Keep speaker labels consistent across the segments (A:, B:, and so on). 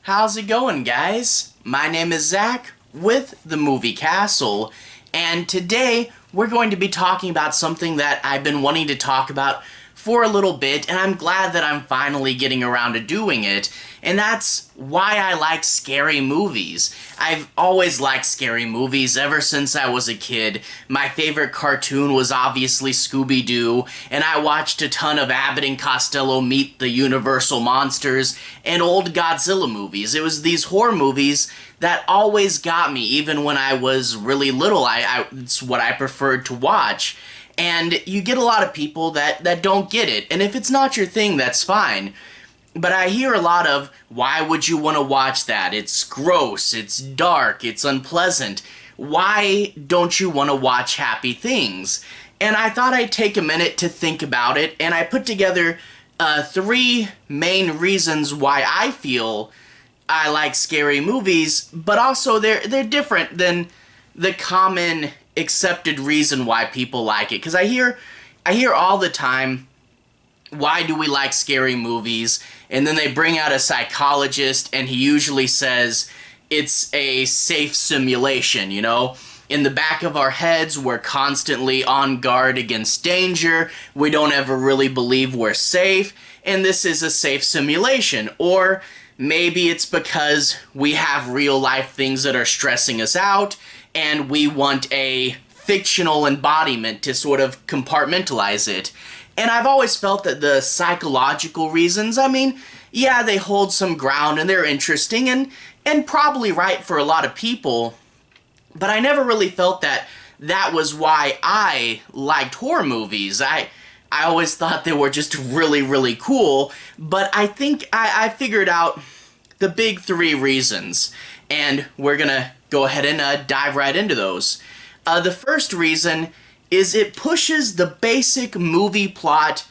A: How's it going, guys? My name is Zach with the Movie Castle, and today we're going to be talking about something that I've been wanting to talk about for a little bit, and I'm glad that I'm finally getting around to doing it, and that's why I like scary movies. I've always liked scary movies ever since I was a kid. My favorite cartoon was obviously Scooby-Doo, and I watched a ton of Abbott and Costello Meet the Universal Monsters and old Godzilla movies. It was these horror movies that always got me, even when I was really little. It's what I preferred to watch. And you get a lot of people that don't get it. And if it's not your thing, that's fine. But I hear a lot of, why would you want to watch that? It's gross, it's dark, it's unpleasant. Why don't you want to watch happy things? And I thought I'd take a minute to think about it, and I put together three main reasons why I feel I like scary movies, but also they're different than the common accepted reason why people like it. Because I hear all the time, why do we like scary movies? And then they bring out a psychologist, and he usually says it's a safe simulation, you know? In the back of our heads, we're constantly on guard against danger. We don't ever really believe we're safe, and this is a safe simulation. Or maybe it's because we have real life things that are stressing us out, and we want a fictional embodiment to sort of compartmentalize it. And I've always felt that the psychological reasons, yeah, they hold some ground and they're interesting and probably right for a lot of people, but I never really felt that was why I liked horror movies. I always thought they were just really, really cool, but I think I figured out the big three reasons, and we're gonna go ahead and dive right into those. The first reason is it pushes the basic movie plot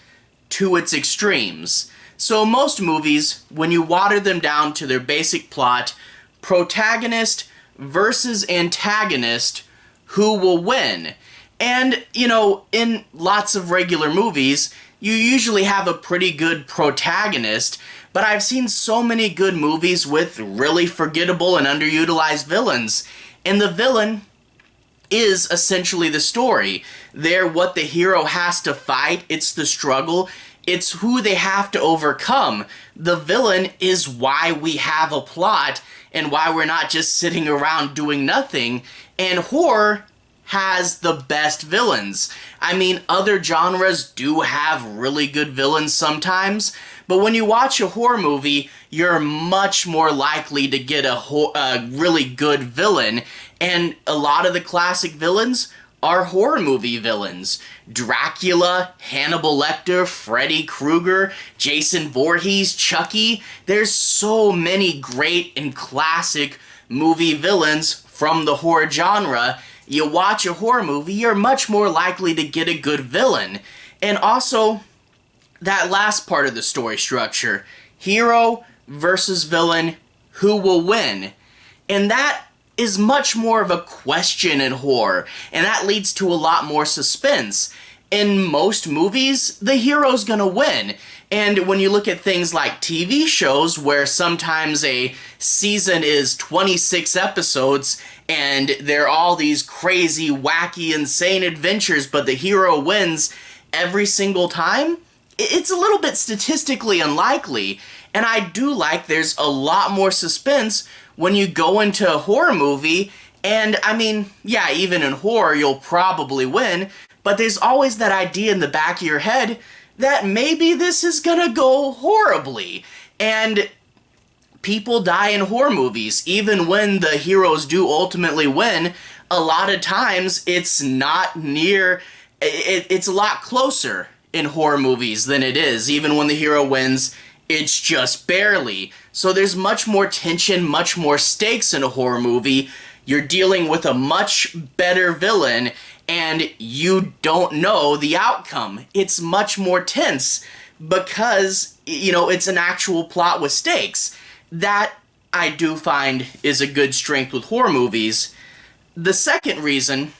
A: to its extremes. So most movies, when you water them down to their basic plot, protagonist versus antagonist, who will win? And, in lots of regular movies, you usually have a pretty good protagonist, but I've seen so many good movies with really forgettable and underutilized villains, and the villain is essentially the story. They're what the hero has to fight, it's the struggle, it's who they have to overcome. The villain is why we have a plot, and why we're not just sitting around doing nothing, and horror has the best villains. Other genres do have really good villains sometimes, but when you watch a horror movie, you're much more likely to get a really good villain, and a lot of the classic villains are horror movie villains. Dracula, Hannibal Lecter, Freddy Krueger, Jason Voorhees, Chucky. There's so many great and classic movie villains from the horror genre. You watch a horror movie, you're much more likely to get a good villain. And also, that last part of the story structure, hero versus villain, who will win? And that is much more of a question in horror, and that leads to a lot more suspense. In most movies, the hero's gonna win. And when you look at things like TV shows, where sometimes a season is 26 episodes, and they're all these crazy, wacky, insane adventures, but the hero wins every single time, it's a little bit statistically unlikely. And I do like there's a lot more suspense when you go into a horror movie, and yeah, even in horror, you'll probably win, but there's always that idea in the back of your head that maybe this is gonna go horribly. And people die in horror movies. Even when the heroes do ultimately win, a lot of times it's not near, it's a lot closer in horror movies than it is. Even when the hero wins, it's just barely. So there's much more tension, much more stakes in a horror movie. You're dealing with a much better villain, and you don't know the outcome. It's much more tense because, it's an actual plot with stakes. That, I do find, is a good strength with horror movies. The second reason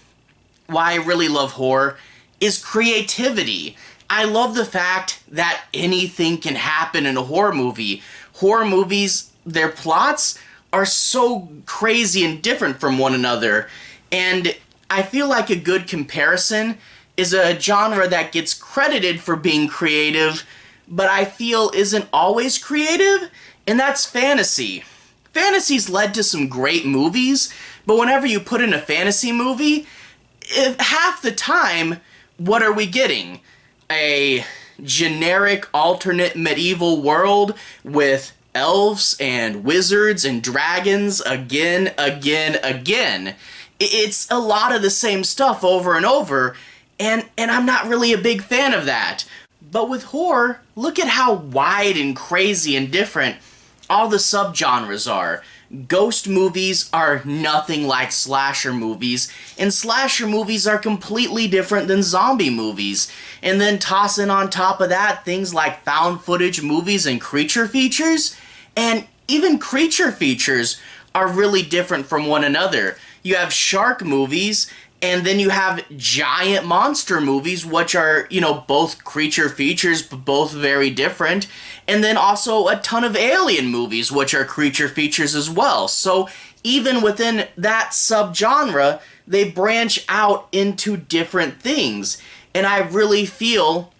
A: why I really love horror is creativity. I love the fact that anything can happen in a horror movie. Horror movies their plots are so crazy and different from one another. And I feel like a good comparison is a genre that gets credited for being creative, but I feel isn't always creative, and that's fantasy. Fantasy's led to some great movies, but whenever you put in a fantasy movie, half the time, what are we getting? A generic alternate medieval world with elves and wizards and dragons again. It's a lot of the same stuff over and over, and I'm not really a big fan of that. But with horror, look at how wide and crazy and different all the subgenres are. Ghost movies are nothing like slasher movies, and slasher movies are completely different than zombie movies. And then toss in on top of that things like found footage movies and creature features, and even creature features are really different from one another. You have shark movies, and then you have giant monster movies, which are, both creature features, but both very different. And then also a ton of alien movies, which are creature features as well. So even within that subgenre, they branch out into different things. And I really feel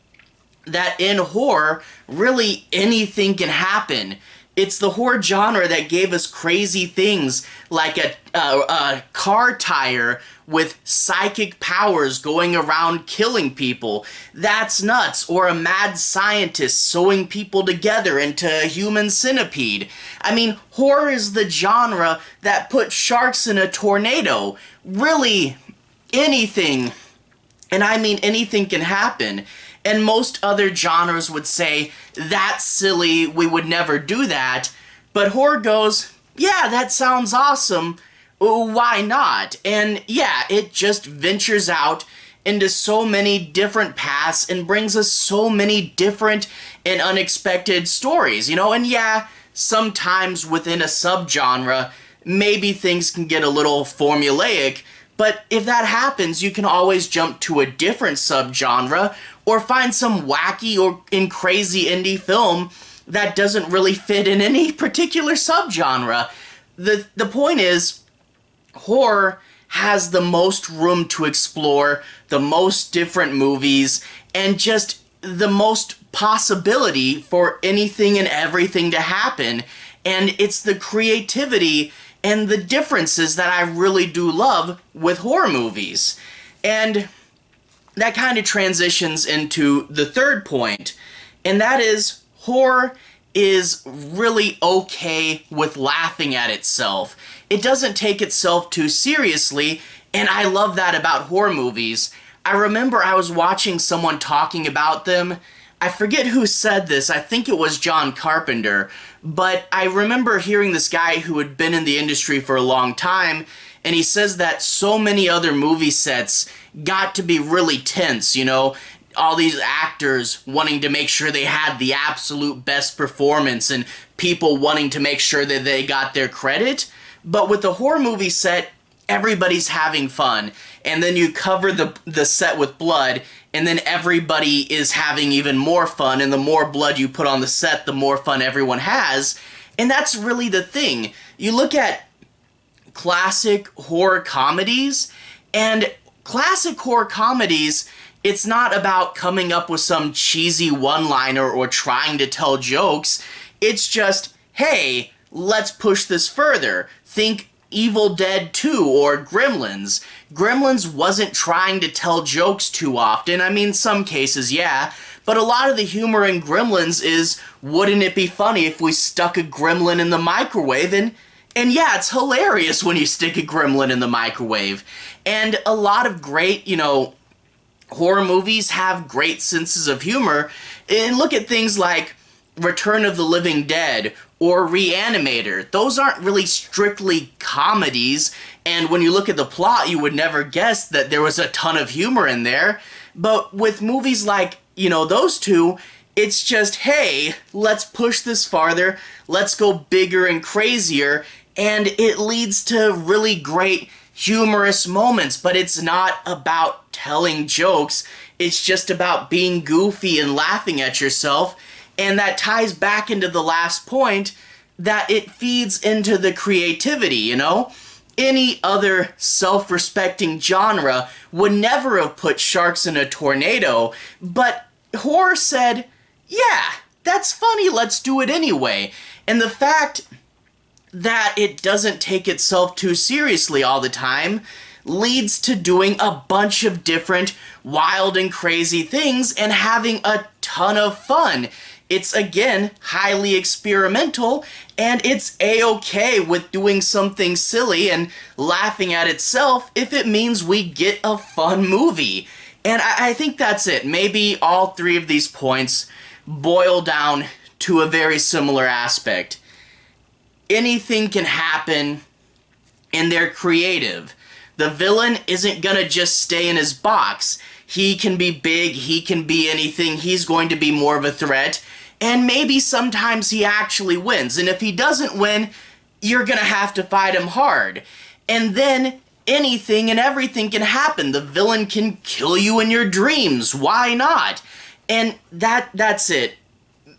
A: that in horror, really anything can happen. It's the horror genre that gave us crazy things like a car tire with psychic powers going around killing people. That's nuts. Or a mad scientist sewing people together into a human centipede. I mean, horror is the genre that put sharks in a tornado. Really, anything, and I mean anything, can happen. And most other genres would say, that's silly, we would never do that. But horror goes, yeah, that sounds awesome, why not? And yeah, it just ventures out into so many different paths and brings us so many different and unexpected stories, And yeah, sometimes within a subgenre, maybe things can get a little formulaic, but if that happens, you can always jump to a different subgenre or find some wacky and crazy indie film that doesn't really fit in any particular subgenre. The point is, horror has the most room to explore, the most different movies, and just the most possibility for anything and everything to happen. And it's the creativity and the differences that I really do love with horror movies. And that kind of transitions into the third point, and that is horror is really okay with laughing at itself. It doesn't take itself too seriously, and I love that about horror movies. I remember I was watching someone talking about them. I forget who said this, I think it was John Carpenter, but I remember hearing this guy who had been in the industry for a long time, and he says that so many other movie sets got to be really tense, all these actors wanting to make sure they had the absolute best performance and people wanting to make sure that they got their credit. But with the horror movie set, everybody's having fun. And then you cover the set with blood, and then everybody is having even more fun, and the more blood you put on the set, the more fun everyone has. And that's really the thing. You look at classic horror comedies, and classic horror comedies, it's not about coming up with some cheesy one-liner or trying to tell jokes. It's just, hey, let's push this further. Think Evil Dead 2 or Gremlins. Gremlins wasn't trying to tell jokes too often. I mean, some cases, yeah. But a lot of the humor in Gremlins is, wouldn't it be funny if we stuck a gremlin in the microwave? And yeah, it's hilarious when you stick a gremlin in the microwave. And a lot of great, horror movies have great senses of humor. And look at things like Return of the Living Dead or Reanimator. Those aren't really strictly comedies, and when you look at the plot, you would never guess that there was a ton of humor in there. But with movies like, those two, it's just, hey, let's push this farther, let's go bigger and crazier, and it leads to really great humorous moments, but it's not about telling jokes, it's just about being goofy and laughing at yourself. And that ties back into the last point, that it feeds into the creativity, you know? Any other self-respecting genre would never have put sharks in a tornado, but horror said, yeah, that's funny, let's do it anyway. And the fact that it doesn't take itself too seriously all the time leads to doing a bunch of different wild and crazy things and having a ton of fun. It's, again, highly experimental, and it's a-okay with doing something silly and laughing at itself if it means we get a fun movie. And I think that's it. Maybe all three of these points boil down to a very similar aspect. Anything can happen, and they're creative. The villain isn't gonna just stay in his box. He can be big, he can be anything, he's going to be more of a threat, and maybe sometimes he actually wins. And if he doesn't win, you're gonna have to fight him hard. And then anything and everything can happen. The villain can kill you in your dreams. Why not? And that's it.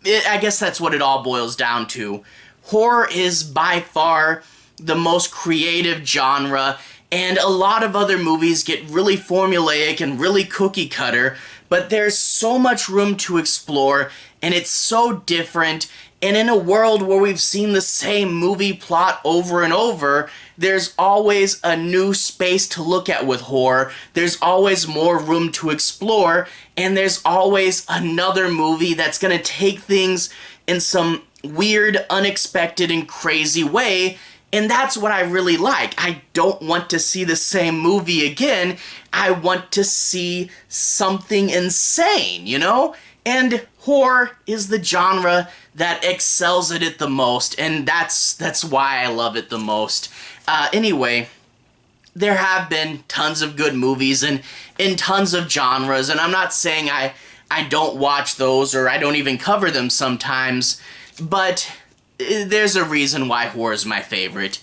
A: I guess that's what it all boils down to. Horror is by far the most creative genre, and a lot of other movies get really formulaic and really cookie cutter, but there's so much room to explore, and it's so different, and in a world where we've seen the same movie plot over and over, there's always a new space to look at with horror, there's always more room to explore, and there's always another movie that's gonna take things in some weird, unexpected, and crazy way, and that's what I really like. I don't want to see the same movie again. I want to see something insane, you know? And horror is the genre that excels at it the most, and that's why I love it the most. Anyway, there have been tons of good movies and in tons of genres, and I'm not saying I don't watch those or I don't even cover them sometimes, but there's a reason why horror is my favorite.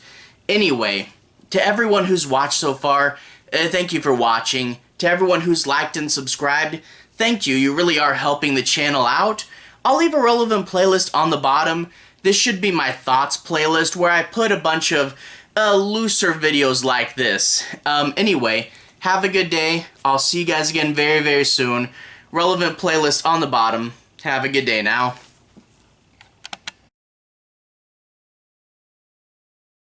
A: Anyway, to everyone who's watched so far, thank you for watching. To everyone who's liked and subscribed, thank you. You really are helping the channel out. I'll leave a relevant playlist on the bottom. This should be my thoughts playlist where I put a bunch of looser videos like this. Anyway, have a good day. I'll see you guys again very, very soon. Relevant playlist on the bottom. Have a good day now.